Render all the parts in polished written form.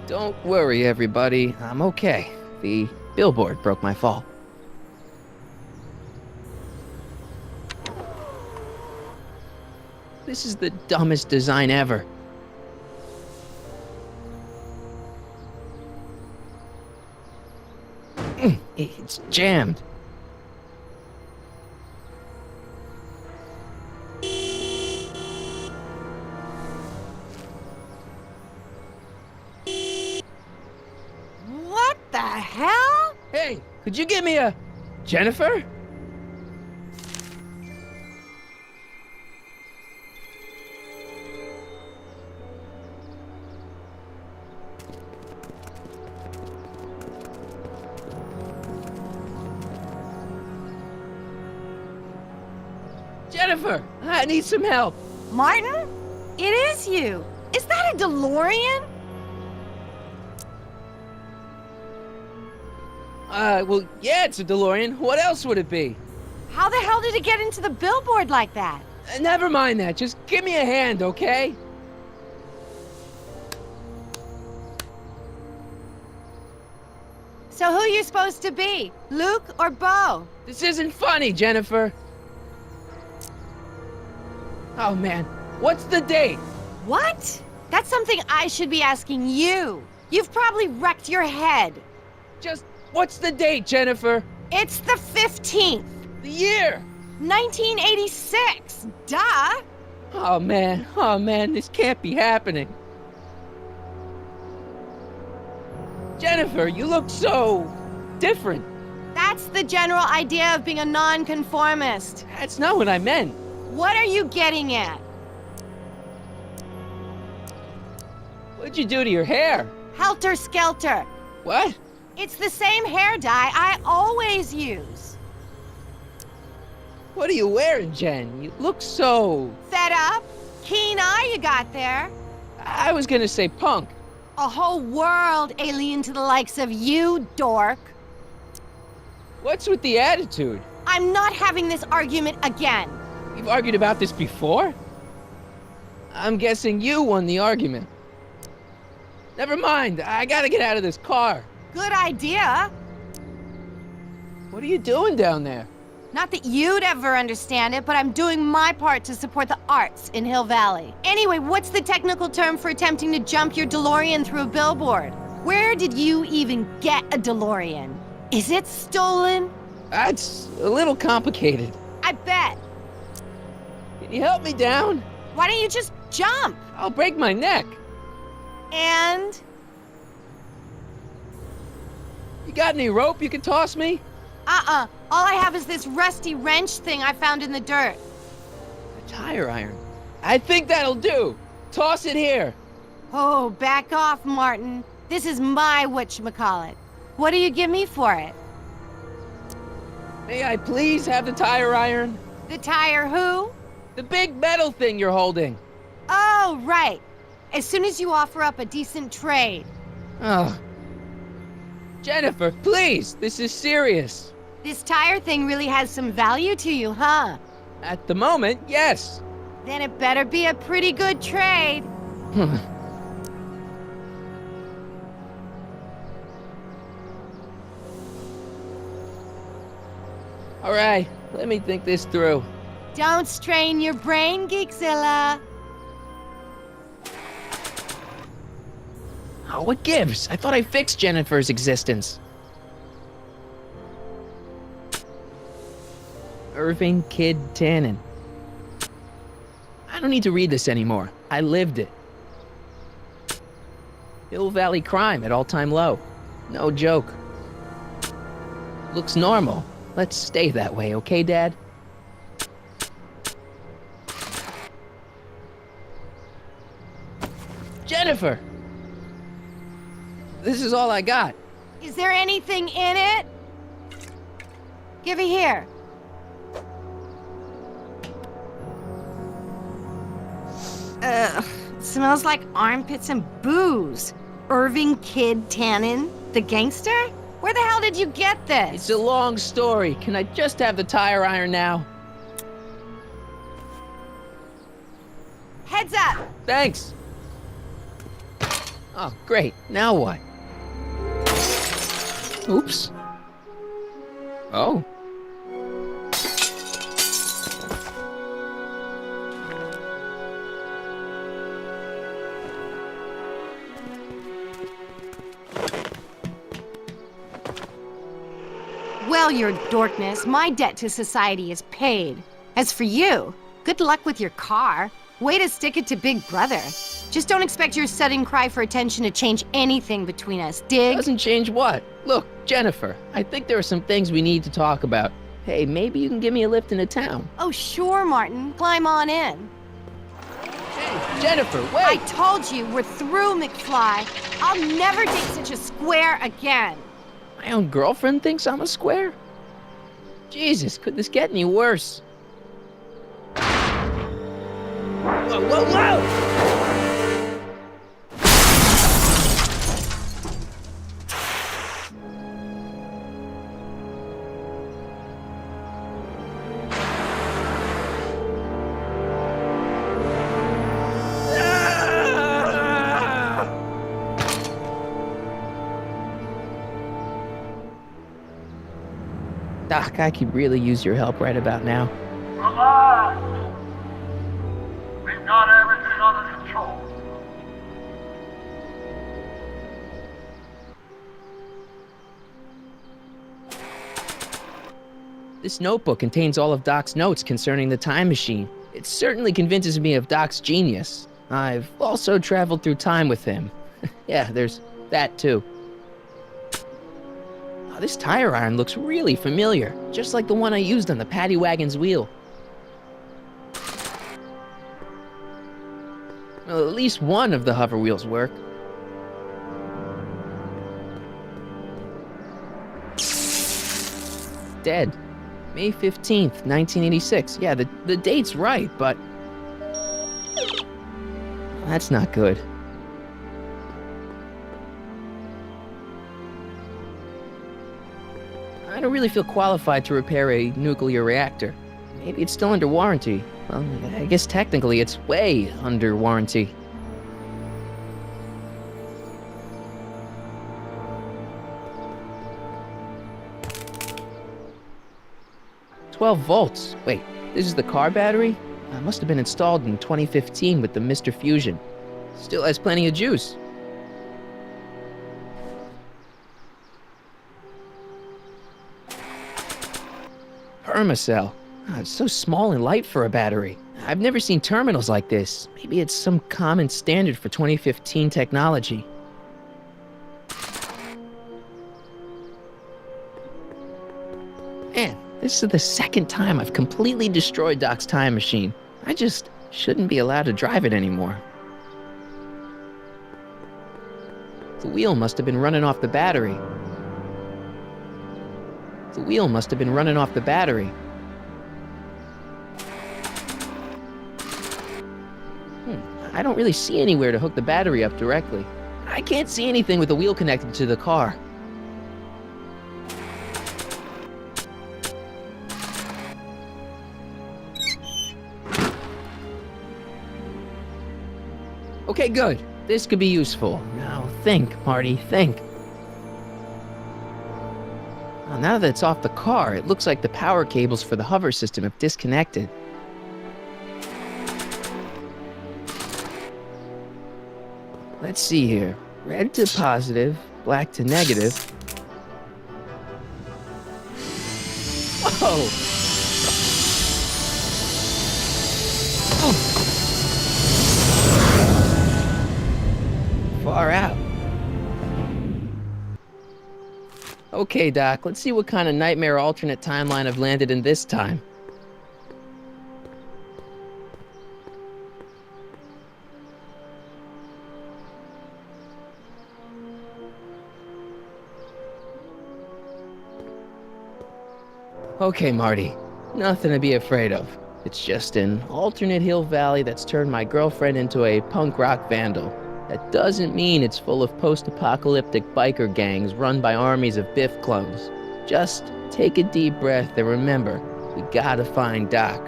Don't worry, everybody. I'm okay. The billboard broke my fall. This is the dumbest design ever. It's jammed. What the hell? Hey, could you give me a... Jennifer? Jennifer, I need some help. Martin? It is you. Is that a DeLorean? Well, yeah, it's a DeLorean. What else would it be? How the hell did it get into the billboard like that? Never mind that. Just give me a hand, okay? So who you supposed to be? Luke or Bo? This isn't funny, Jennifer. Oh, man. What's the date? What? That's something I should be asking you. You've probably wrecked your head. Just, what's the date, Jennifer? It's the 15th. The year! 1986. Duh. Oh, man, this can't be happening. Jennifer, you look so... different. That's the general idea of being a nonconformist. That's not what I meant. What are you getting at? What'd you do to your hair? Helter Skelter. What? It's the same hair dye I always use. What are you wearing, Jen? You look so... Fed up? Keen eye you got there. I was gonna say punk. A whole world alien to the likes of you, dork. What's with the attitude? I'm not having this argument again. We've argued about this before? I'm guessing you won the argument. Never mind, I gotta get out of this car. Good idea. What are you doing down there? Not that you'd ever understand it, but I'm doing my part to support the arts in Hill Valley. Anyway, what's the technical term for attempting to jump your DeLorean through a billboard? Where did you even get a DeLorean? Is it stolen? That's a little complicated. I bet. Can you help me down? Why don't you just jump? I'll break my neck. And? You got any rope you can toss me? All I have is this rusty wrench thing I found in the dirt. A tire iron. I think that'll do. Toss it here. Oh, back off, Martin. This is my whatchamacallit. What do you give me for it? May I please have the tire iron? The tire who? The big metal thing you're holding. Oh, right. As soon as you offer up a decent trade. Oh. Jennifer, please, this is serious. This tire thing really has some value to you, huh? At the moment, yes. Then it better be a pretty good trade. All right, let me think this through. Don't strain your brain, Geekzilla. Oh, what gives? I thought I fixed Jennifer's existence. Irving Kid Tannen. I don't need to read this anymore. I lived it. Hill Valley crime at all-time low. No joke. Looks normal. Let's stay that way, okay, Dad? Jennifer! This is all I got. Is there anything in it? Give it here. Ugh, smells like armpits and booze. Irving Kid Tannen, the gangster? Where the hell did you get this? It's a long story. Can I just have the tire iron now? Heads up! Thanks. Oh, great. Now what? Oops. Oh. Well, your dorkness, my debt to society is paid. As for you, good luck with your car. Way to stick it to Big Brother. Just don't expect your sudden cry for attention to change anything between us, dig? Doesn't change what? Look, Jennifer, I think there are some things we need to talk about. Hey, maybe you can give me a lift into town. Oh, sure, Martin. Climb on in. Hey, Jennifer, wait! I told you, we're through, McFly. I'll never date such a square again. My own girlfriend thinks I'm a square? Jesus, could this get any worse? Whoa, whoa, whoa! Doc, I could really use your help right about now. Relax! We've got everything under control. This notebook contains all of Doc's notes concerning the time machine. It certainly convinces me of Doc's genius. I've also traveled through time with him. Yeah, there's that too. Oh, this tire iron looks really familiar, just like the one I used on the paddy wagon's wheel. Well, at least one of the hover wheels work. Dead. May 15th, 1986. Yeah, the date's right, but... that's not good. I don't really feel qualified to repair a nuclear reactor. Maybe it's still under warranty. Well, I guess technically it's way under warranty. "12 volts. Wait, this is the car battery? It must have been installed in 2015 with the Mr. Fusion. Still has plenty of juice. Permacell. Oh, it's so small and light for a battery. I've never seen terminals like this. Maybe it's some common standard for 2015 technology. Man, this is the second time I've completely destroyed Doc's time machine. I just shouldn't be allowed to drive it anymore. The wheel must have been running off the battery. The wheel must have been running off the battery. I don't really see anywhere to hook the battery up directly. I can't see anything with the wheel connected to the car. Okay, good. This could be useful. Now think, Marty, think. Well, now that it's off the car, it looks like the power cables for the hover system have disconnected. Let's see here. Red to positive, black to negative. Whoa! Far out. Okay, Doc, let's see what kind of nightmare alternate timeline I've landed in this time. Okay, Marty. Nothing to be afraid of. It's just an alternate hill valley that's turned my girlfriend into a punk rock vandal. That doesn't mean it's full of post-apocalyptic biker gangs run by armies of Biff clones. Just take a deep breath and remember, we gotta find Doc.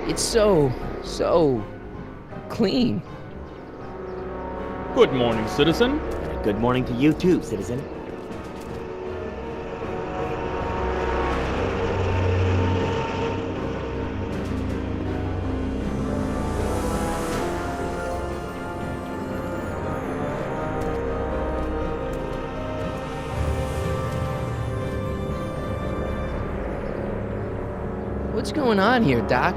It's so clean. Good morning, citizen. Good morning to you too, citizen. What's going on here, Doc?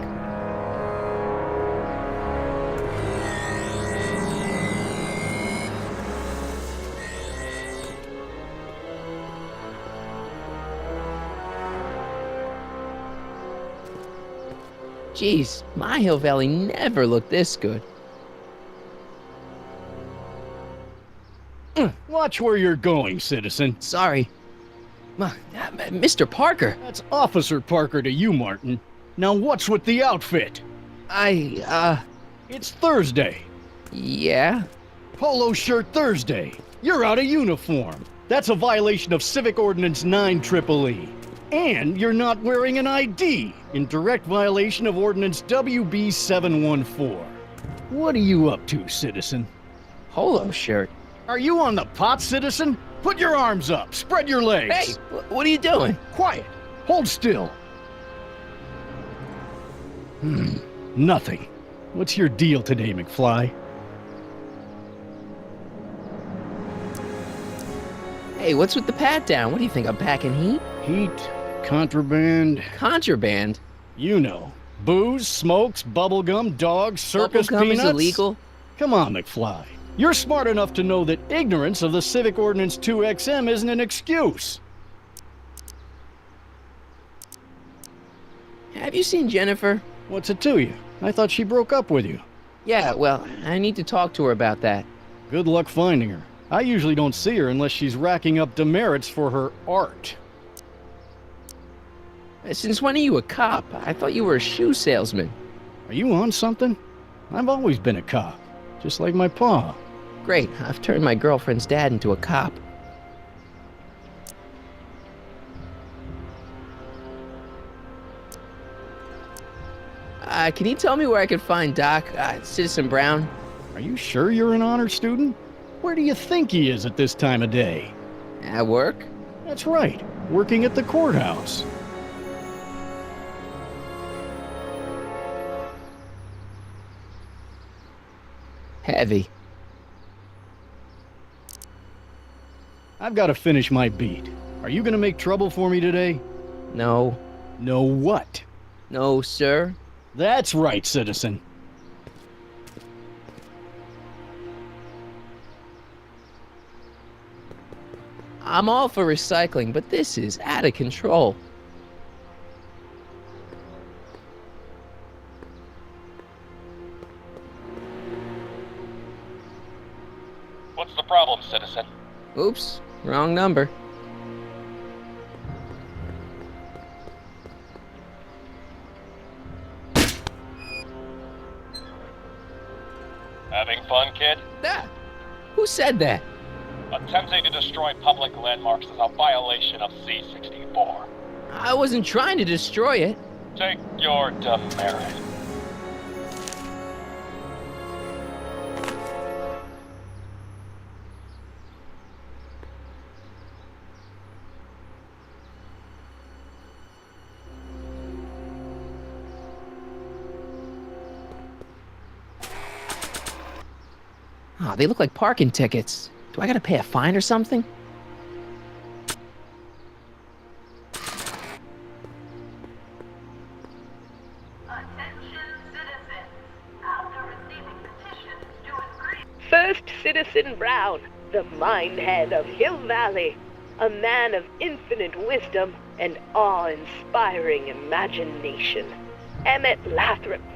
Jeez, my Hill Valley never looked this good. Watch where you're going, citizen. Sorry. Mr. Parker, That's Officer Parker to you, Martin. Now what's with the outfit? It's Thursday. Yeah? Polo shirt Thursday. You're out of uniform. That's a violation of Civic Ordinance 9 EEE. And you're not wearing an ID, in direct violation of Ordinance WB 714. What are you up to, citizen? Polo shirt. Are you on the pot, citizen? Put your arms up. Spread your legs. Hey, what are you doing? Quiet. Hold still. Nothing. What's your deal today, McFly? Hey, what's with the pat down? What do you think, I'm packing heat? Heat, contraband, Contraband? you know. Booze, smokes, bubblegum, dogs, circus Bubblegum peanuts. is illegal? Come on, McFly. You're smart enough to know that ignorance of the Civic Ordinance 2XM isn't an excuse. Have you seen Jennifer? What's it to you? I thought she broke up with you. Yeah, well, I need to talk to her about that. Good luck finding her. I usually don't see her unless she's racking up demerits for her art. Since when are you a cop? I thought you were a shoe salesman. Are you on something? I've always been a cop, just like my pa. Great, I've turned my girlfriend's dad into a cop. Can you tell me where I can find Doc, Citizen Brown? Are you sure you're an honor student? Where do you think he is at this time of day? At work? That's right, working at the courthouse. Heavy. I've got to finish my beat. Are you gonna make trouble for me today? No. No what? No, sir. That's right, citizen. I'm all for recycling, but this is out of control. What's the problem, citizen? Oops, wrong number. Having fun, kid? Ah, who said that? Attempting to destroy public landmarks is a violation of C-64. I wasn't trying to destroy it. Take your demerit. Oh, they look like parking tickets. Do I gotta pay a fine or something? Attention citizens. After receiving petitions to increase First Citizen Brown, the mindhead of Hill Valley, a man of infinite wisdom and awe-inspiring imagination. Emmett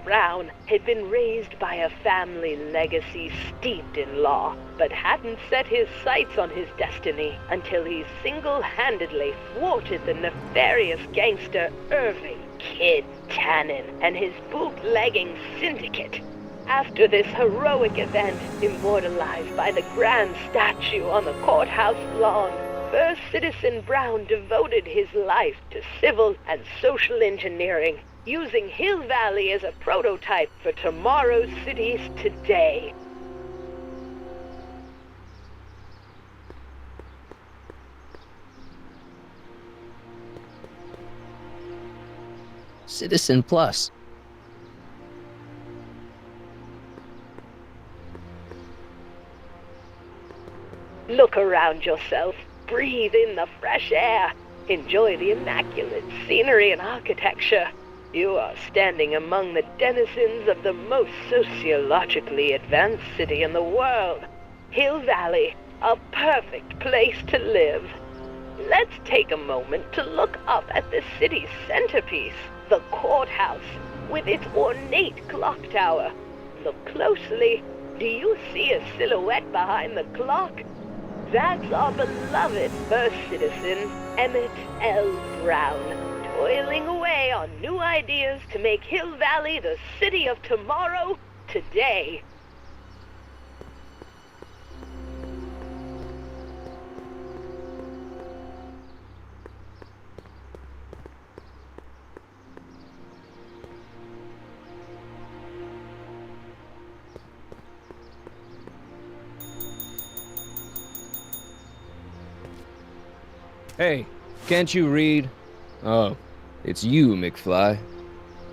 Brown had been raised by a family legacy steeped in law, but hadn't set his sights on his destiny until he single-handedly thwarted the nefarious gangster Irving Kid Tannen and his bootlegging syndicate. After this heroic event, immortalized by the grand statue on the courthouse lawn, First Citizen Brown devoted his life to civil and social engineering, using Hill Valley as a prototype for tomorrow's cities today. Citizen Plus. Look around yourself, breathe in the fresh air, enjoy the immaculate scenery and architecture. You are standing among the denizens of the most sociologically advanced city in the world. Hill Valley, a perfect place to live. Let's take a moment to look up at the city's centerpiece, the courthouse, with its ornate clock tower. Look closely. Do you see a silhouette behind the clock? That's our beloved first citizen, Emmett L. Brown, toiling away on new ideas to make Hill Valley the city of tomorrow, today. Hey, can't you read? Oh, it's you, McFly.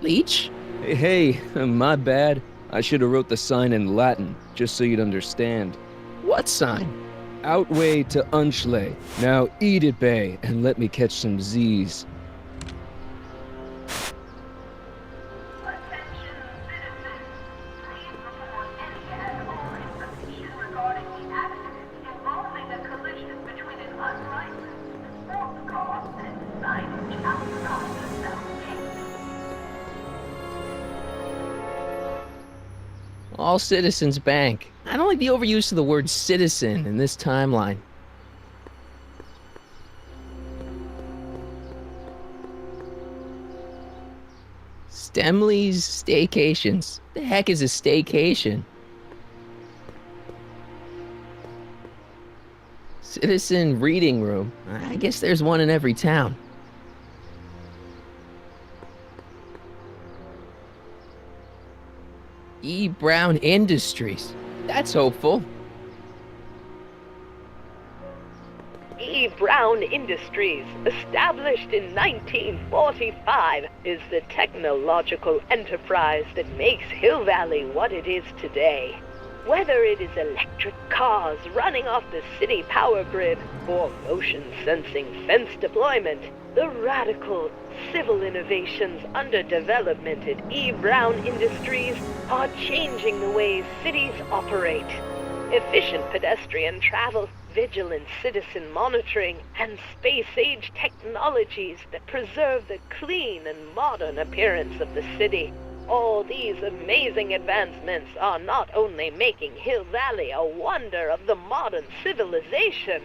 Leech? Hey, my bad. I should have wrote the sign in Latin, just so you'd understand. What sign? Outway to Unchley. Now eat it, Bay, and let me catch some Z's. Attention citizens. Please report any and all information regarding the accident involving a collision between an unlicensed sports car and signage outside the South Gate. All Citizens Bank. I don't like the overuse of the word citizen in this timeline. Stemley's Staycations. The heck is a staycation? Citizen Reading Room. I guess there's one in every town. E. Brown Industries. That's hopeful. E. Brown Industries, established in 1945, is the technological enterprise that makes Hill Valley what it is today. Whether it is electric cars running off the city power grid or motion-sensing fence deployment, the radical civil innovations under development at E. Brown Industries are changing the ways cities operate. Efficient pedestrian travel, vigilant citizen monitoring, and space-age technologies that preserve the clean and modern appearance of the city. All these amazing advancements are not only making Hill Valley a wonder of the modern civilization,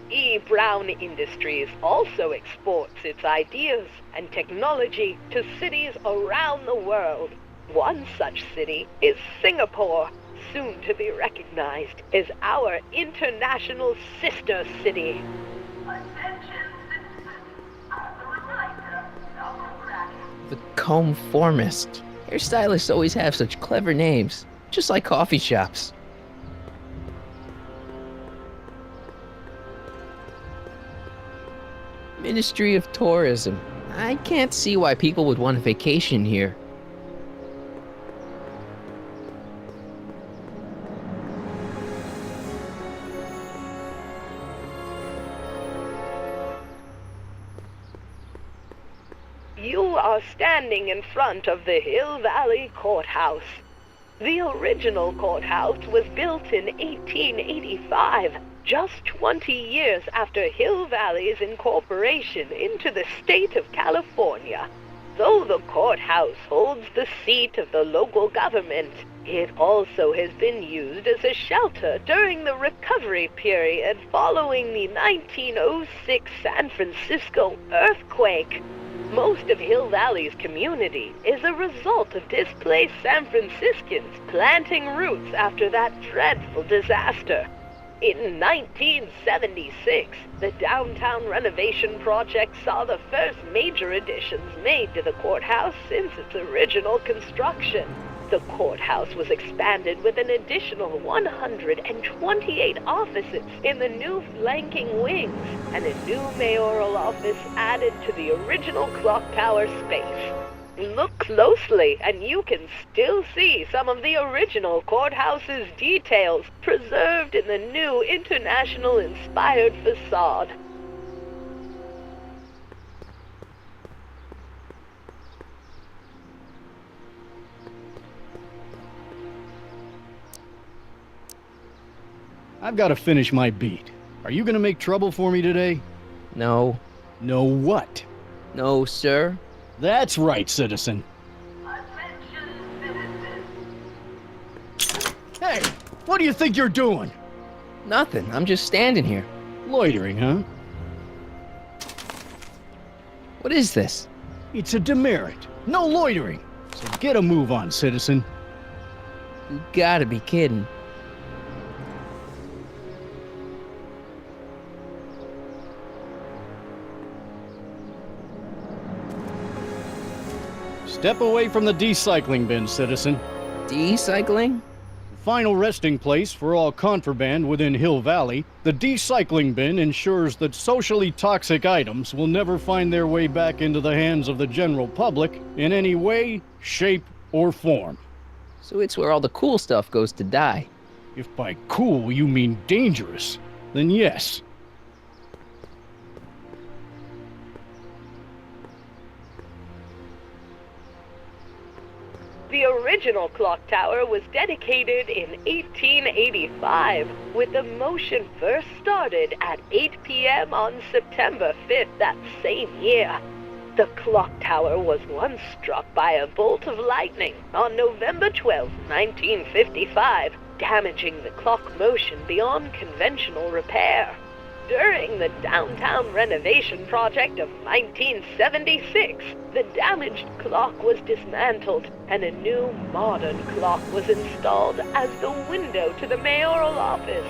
E. Brown Industries also exports its ideas and technology to cities around the world. One such city is Singapore, soon to be recognized as our international sister city. Attention citizens. As a reminder, The Conformist. Hairstylists always have such clever names, just like coffee shops. Ministry of Tourism. I can't see why people would want a vacation here. You are standing in front of the Hill Valley Courthouse. The original courthouse was built in 1885, just 20 years after Hill Valley's incorporation into the state of California. Though the courthouse holds the seat of the local government, it also has been used as a shelter during the recovery period following the 1906 San Francisco earthquake. Most of Hill Valley's community is a result of displaced San Franciscans planting roots after that dreadful disaster. In 1976, the downtown renovation project saw the first major additions made to the courthouse since its original construction. The courthouse was expanded with an additional 128 offices in the new flanking wings, and a new mayoral office added to the original clock tower space. Look closely, and you can still see some of the original courthouse's details preserved in the new international-inspired facade. I've got to finish my beat. Are you gonna make trouble for me today? No. No what? No, sir. That's right, citizen. Attention, citizens. Hey, what do you think you're doing? Nothing. I'm just standing here. Loitering, huh? What is this? It's a demerit. No loitering. So get a move on, citizen. You gotta be kidding. Step away from the decycling bin, citizen. Decycling? Final resting place for all contraband within Hill Valley, the decycling bin ensures that socially toxic items will never find their way back into the hands of the general public in any way, shape, or form. So it's where all the cool stuff goes to die. If by cool you mean dangerous, then yes. The original clock tower was dedicated in 1885, with the motion first started at 8 p.m. on September 5th that same year. The clock tower was once struck by a bolt of lightning on November 12, 1955, damaging the clock motion beyond conventional repair. During the downtown renovation project of 1976, the damaged clock was dismantled and a new modern clock was installed as the window to the mayoral office.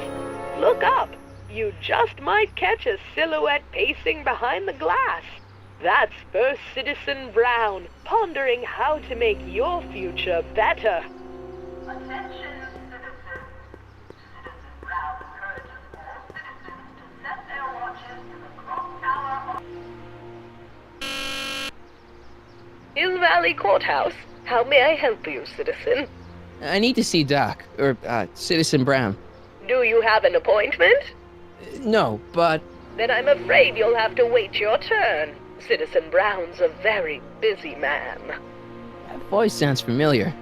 Look up. You just might catch a silhouette pacing behind the glass. That's First Citizen Brown, pondering how to make your future better. Attention, citizens. Citizen Brown encourages all citizens to set their watches to the clock tower. Hill Valley Courthouse. How may I help you, citizen? I need to see Doc, or Citizen Brown. Do you have an appointment? No, but Then I'm afraid you'll have to wait your turn. Citizen Brown's a very busy man. that voice sounds familiar.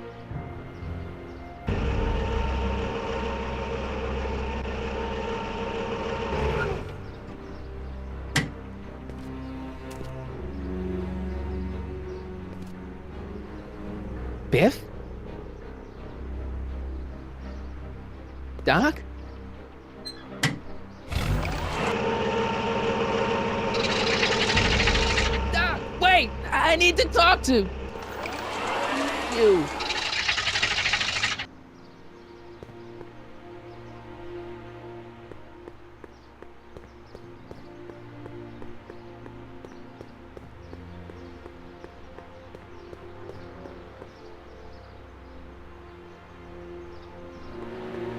Biff? Doc? Doc, wait! I need to talk to you.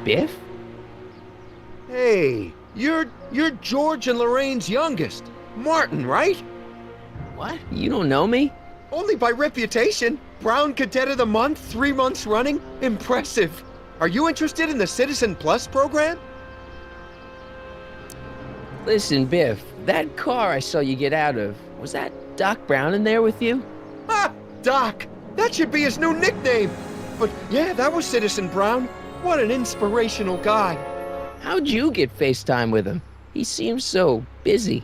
Biff? Hey, you're George and Lorraine's youngest. Martin, right? What? You don't know me? Only by reputation. Brown Cadet of the Month, 3 months running. Impressive. Are you interested in the Citizen Plus program? Listen, Biff, that car I saw you get out of, was that Doc Brown in there with you? Ah, Doc. That should be his new nickname. But yeah, that was Citizen Brown. What an inspirational guy. How'd you get FaceTime with him? He seems so busy.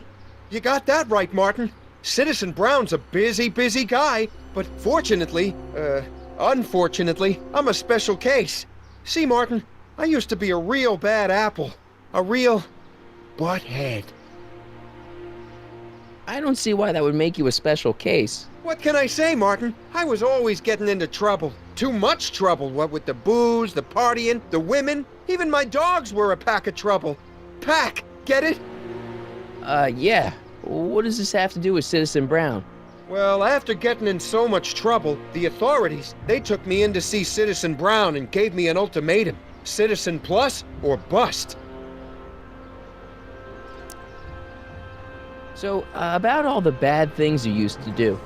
You got that right, Martin. Citizen Brown's a busy guy, but unfortunately, I'm a special case. See, Martin, I used to be a real bad apple. A real butthead. I don't see why that would make you a special case. What can I say, Martin? I was always getting into trouble. too much trouble, what with the booze, the partying, the women. Even my dogs were a pack of trouble. Pack, get it? Yeah. What does this have to do with Citizen Brown? Well, after getting in so much trouble, the authorities, they took me in to see Citizen Brown and gave me an ultimatum. Citizen Plus or bust. So, about all the bad things you used to do.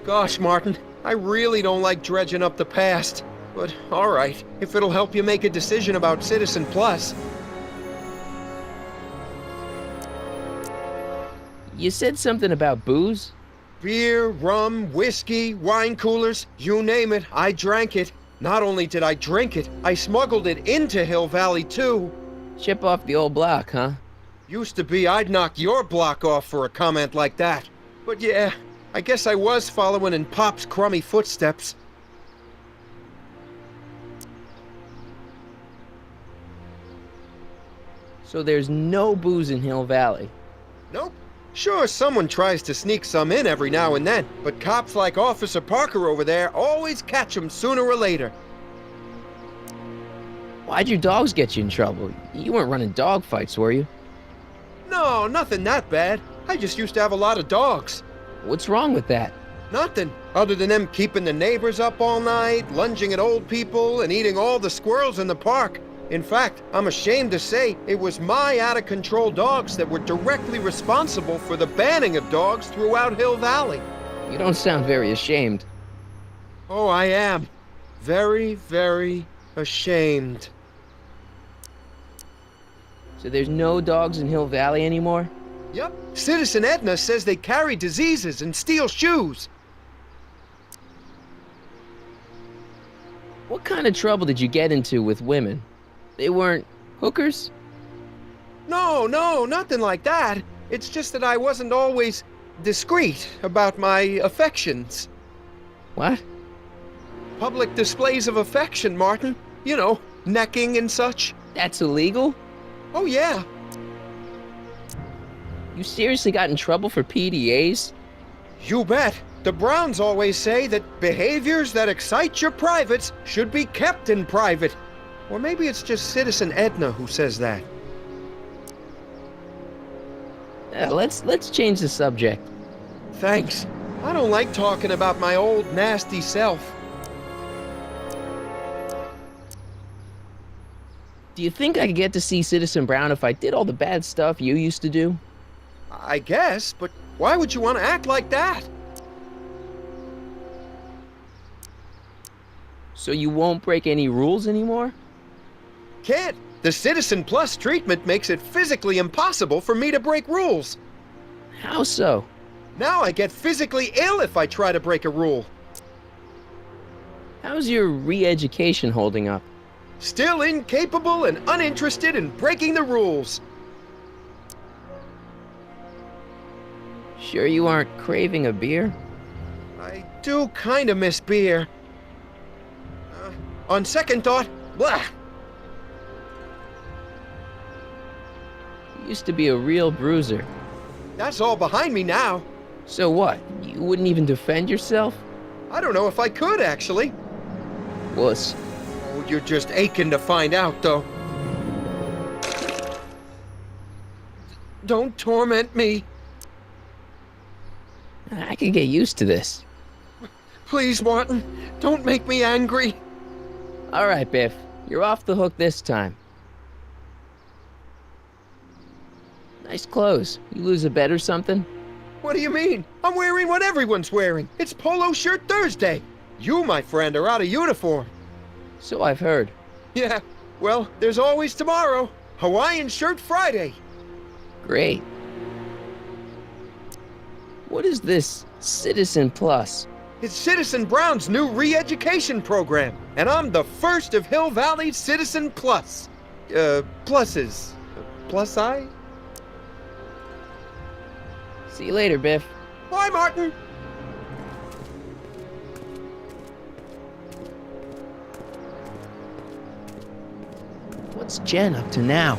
Gosh, Martin, I really don't like dredging up the past. But, alright, if it'll help you make a decision about Citizen Plus. You said something about booze? Beer, rum, whiskey, wine coolers, you name it, I drank it. Not only did I drink it, I smuggled it into Hill Valley, too. Chip off the old block, huh? Used to be I'd knock your block off for a comment like that. But yeah, I guess I was following in Pop's crummy footsteps. So there's no booze in Hill Valley? Nope. Sure, someone tries to sneak some in every now and then, but cops like Officer Parker over there always catch 'em sooner or later. Why'd your dogs get you in trouble? You weren't running dog fights, were you? No, nothing that bad. I just used to have a lot of dogs. What's wrong with that? Nothing, other than them keeping the neighbors up all night, lunging at old people, and eating all the squirrels in the park. In fact, I'm ashamed to say it was my out-of-control dogs that were directly responsible for the banning of dogs throughout Hill Valley. You don't sound very ashamed. Oh, I am. Very, very ashamed. So there's no dogs in Hill Valley anymore? Yep. Citizen Edna says they carry diseases and steal shoes. What kind of trouble did you get into with women? They weren't hookers? No, nothing like that. It's just that I wasn't always discreet about my affections. What? Public displays of affection, Martin. You know, necking and such. That's illegal? Oh, yeah. You seriously got in trouble for PDAs? You bet. The Browns always say that behaviors that excite your privates should be kept in private. Or maybe it's just Citizen Edna who says that. Let's change the subject. Thanks. I don't like talking about my old nasty self. Do you think I could get to see Citizen Brown if I did all the bad stuff you used to do? I guess, but why would you want to act like that? So you won't break any rules anymore? Can't. The Citizen Plus treatment makes it physically impossible for me to break rules. How so? Now I get physically ill if I try to break a rule. How's your re-education holding up? Still incapable and uninterested in breaking the rules. Sure you aren't craving a beer? I do kind of miss beer. On second thought, blah. You used to be a real bruiser. That's all behind me now. So what? You wouldn't even defend yourself? I don't know if I could, actually. Wuss. Oh, you're just aching to find out, though. Don't torment me. I could get used to this. Please, Martin, don't make me angry. All right, Biff. You're off the hook this time. Nice clothes. You lose a bet or something? What do you mean? I'm wearing what everyone's wearing. It's Polo Shirt Thursday. You, my friend, are out of uniform. So I've heard. Yeah, well, there's always tomorrow. Hawaiian Shirt Friday. Great. What is this Citizen Plus? It's Citizen Brown's new re-education program, and I'm the first of Hill Valley's Citizen Plus. Pluses. Plus I? See you later, Biff. Bye, Martin. What's Jen up to now?